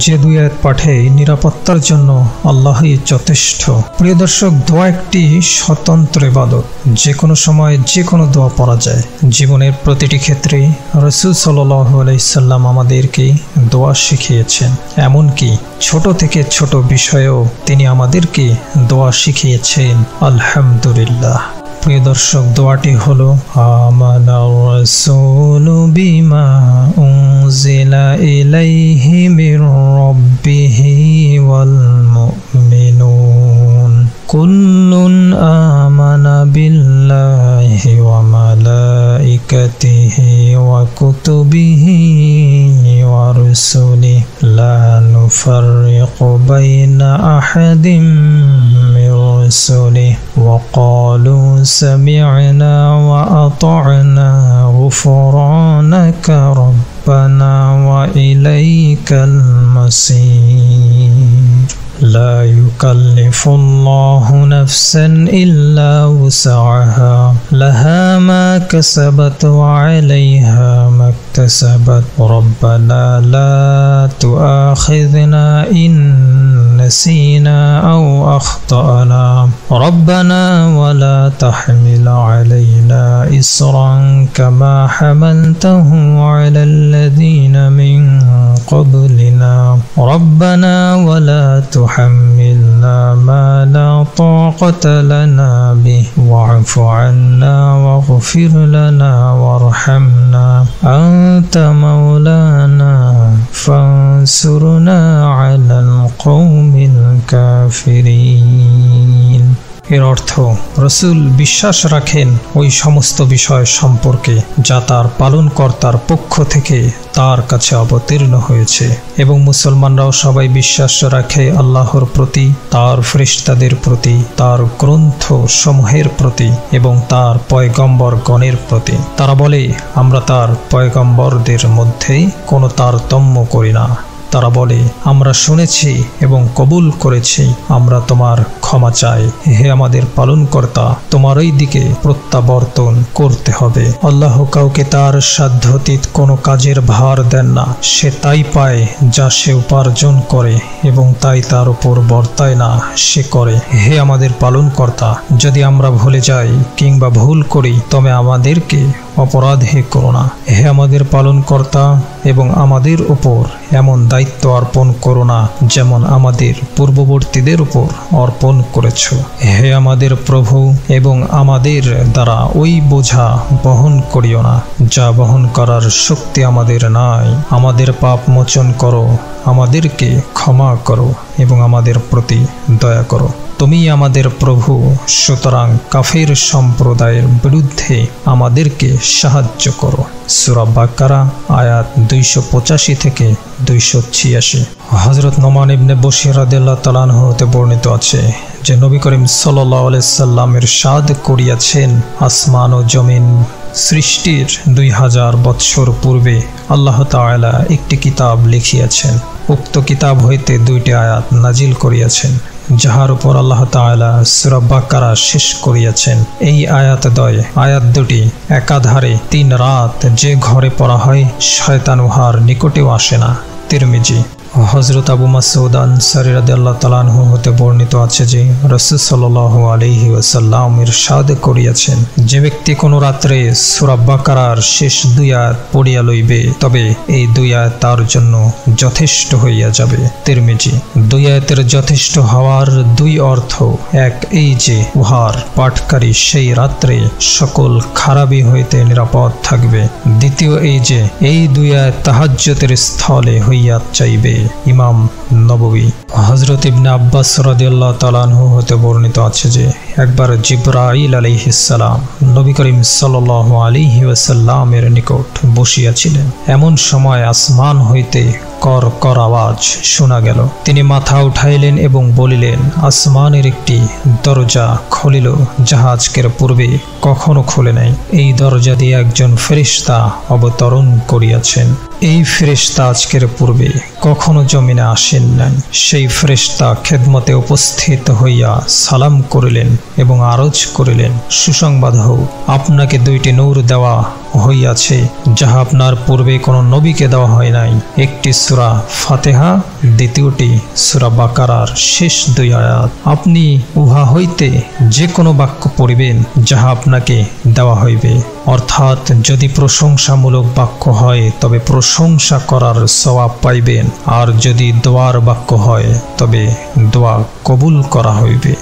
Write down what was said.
যে দুই আয়াত পাঠে নিরাপত্তার জন্য আল্লাহই যথেষ্ট। প্রিয় দর্শক, দোয়া একটি স্বতন্ত্র ইবাদত। যে কোনো সময় যে কোনো দোয়া পড়া যায়। জীবনের প্রতিটি ক্ষেত্রে রাসূল সাল্লাল্লাহু আলাইহি সাল্লাম আমাদেরকে দোয়া শিখিয়েছেন। এমনকি ছোট থেকে ছোট বিষয়েও তিনি আমাদেরকে দোয়া শিখিয়েছেন। আলহামদুলিল্লাহ। প্রিয় দর্শক, দোয়াটি হলো আমানার রাসূলু বিমা উনজিলা ইলাইহি মির রাব্বিহি ওয়াল মুমিনুন কুল্লুন আমানা বিল্লাহি ওয়া মালাইকাতিহি ওয়া কুতুবিহি ওয়া রুসুলিহি লা নুফাররিকু বাইনা আহাদিম মির রুসুলিহি ওয়া ক্বালু সামি'না ওয়া আতা'না গুফরানাকা রাব্বানা ওয়া ইলাইকাল মাসীর। لا يكلف الله نفسا إلا وسعها لها ما كسبت وعليها ما اكتسبت ربنا لا تؤاخذنا إن نسينا أو أخطأنا ربنا ولا تحمل علينا إصرا كما حملته على الذين من قبلنا ربنا ولا تحملنا ما لا طاقة لنا به واعف عنا واغفر لنا وارحمنا أنت مولانا فانصرنا على القوم الكافرين। এর অর্থ, রাসূল বিশ্বাস রাখেন ওই সমস্ত বিষয় সম্পর্কে যা তার পালনকর্তার পক্ষ থেকে তার কাছে অবতীর্ণ হয়েছে, এবং মুসলমানরাও সবাই বিশ্বাস রাখে আল্লাহর প্রতি, তার ফেরেশতাদের প্রতি, তার গ্রন্থ সমূহের প্রতি এবং তার পয়গম্বরগণের প্রতি। তারা বলে, আমরা তার পয়গম্বরদের মধ্যে কোনো তারতম্য করি না। তারা বলে, আমরা শুনেছি এবং কবুল করেছি, আমরা তোমার ক্ষমা চাই। হে আমাদের পালনকর্তা, তোমারই দিকে প্রত্যাবর্তন করতে হবে। আল্লাহ কাউকে তার সাধ্যাতীত কোনো কাজের ভার দেন না। সে তাই পায় যা সে উপার্জন করে এবং তাই তার উপর বর্তায় না, সে করে। হে আমাদের পালনকর্তা, যদি আমরা ভুলে যাই কিংবা ভুল করি তবে আমাদেরকে অপরাধী করো না। হে আমাদের পালনকর্তা, এবং আমাদের উপর এমন দায়িত্ব অর্পণ করো না যেমন আমাদের পূর্ববর্তীদের উপর অর্পণ করেছ। হে আমাদের প্রভু, এবং আমাদের দ্বারা ওই বোঝা বহন করিও না যা বহন করার শক্তি আমাদের নাই। আমাদের পাপ মোচন করো, আমাদেরকে ক্ষমা করো এবং আমাদের প্রতি দয়া করো। তুমি আমাদের প্রভু, সুতরাং কাফের সম্প্রদায়ের বিরুদ্ধে আমাদেরকে সাহায্য করো। সূরা বাকারা আয়াত 285 থেকে 286। হযরত নোমান ইবনে বশীর রাদিয়াল্লাহু তাআলা আনহু হতে বর্ণিত আছে যে নবী করিম সাল্লাল্লাহু আলাইহি সাল্লাম ইরশাদ করিয়াছেন, আসমান ও জমিন সৃষ্টির 2000 বৎসর পূর্বে আল্লাহ তাআলা একটি কিতাব লিখিয়াছেন। উক্ত কিতাব হইতে 2টি আয়াত নাজিল করিয়াছেন, যাহার উপর আল্লাহ তাআলা সূরা বাকারা শেষ করিয়াছেন। এই আয়াত দুটি একাধারে 3 রাত যে ঘরে পড়া হয়, শয়তান উহার নিকটেও আসে না। তিরমিজি। হযরত আবু মাসউদ আনসারী রাদিয়াল্লাহু তাআলা আনহু হতে বর্ণিত আছে যে রাসূল সাল্লাল্লাহু আলাইহি ওয়াসাল্লাম ইরশাদ করিয়াছেন, যে ব্যক্তি কোনো রাত্রে সূরা বাকারার শেষ 2 আয়াত পড়িয়া লইবে, তবে এই 2 আয়াত তার জন্য যথেষ্ট হইয়া যাবে। তিরমিজি। 2 আয়াতের যথেষ্ট হওয়ার 2 অর্থ, এক এই যে উহার পাঠকারী সেই রাত্রে সকল খারাপি হইতে নিরাপদ থাকবে। দ্বিতীয় এই যে এই 2 আয়াত তাহাজ্জুদের স্থলে হইয়া চাইবে। ইমাম নববী। হযরত ইবনে আব্বাস রাদিয়াল্লাহু তাআলা আনহু হতে বর্ণিত আছে যে একবার জিবরাইল আলাইহিস সালাম নবী করিম সাল্লাল্লাহু আলাইহি ওয়াসাল্লামের নিকট বসিয়াছিলেন। এমন সময় আসমান হইতে কর কর আওয়াজ শোনা গেল। তিনি মাথা উঠাইলেন এবং বলিলেন, আসমানের একটি দরজা খুলিল, যাহা আজকের পূর্বে কখনো খোলে নাই। এই দরজা দিয়ে একজন ফেরেশতা অবতরণ করিয়াছেন। এই ফেরেশতা আজকের পূর্বে কখনো জমিনে আসেন নাই। সেই ফেরেশতা খেদমতে উপস্থিত হইয়া সালাম করিলেন এবং আরজ করিলেন, সুসংবাদ হোক, আপনাকে 2টি নূর দেওয়া হইয়াছে, যাহা আপনার পূর্বে কোনো নবীকে দেওয়া হয় নাই। একটি সূরা ফাতিহা, দ্বিতীয়টি সূরা বাকারার শেষ 2 আয়াত। আপনি উহা হইতে যে কোনো বাক্য পড়িবেন, যাহা আপনাকে দেওয়া হইবে। অর্থাৎ যদি প্রশংসামূলক বাক্য হয় তবে প্রশংসা করার সওয়াব পাইবেন, আর যদি দোয়ার বাক্য হয় তবে দোয়া কবুল করা হইবে।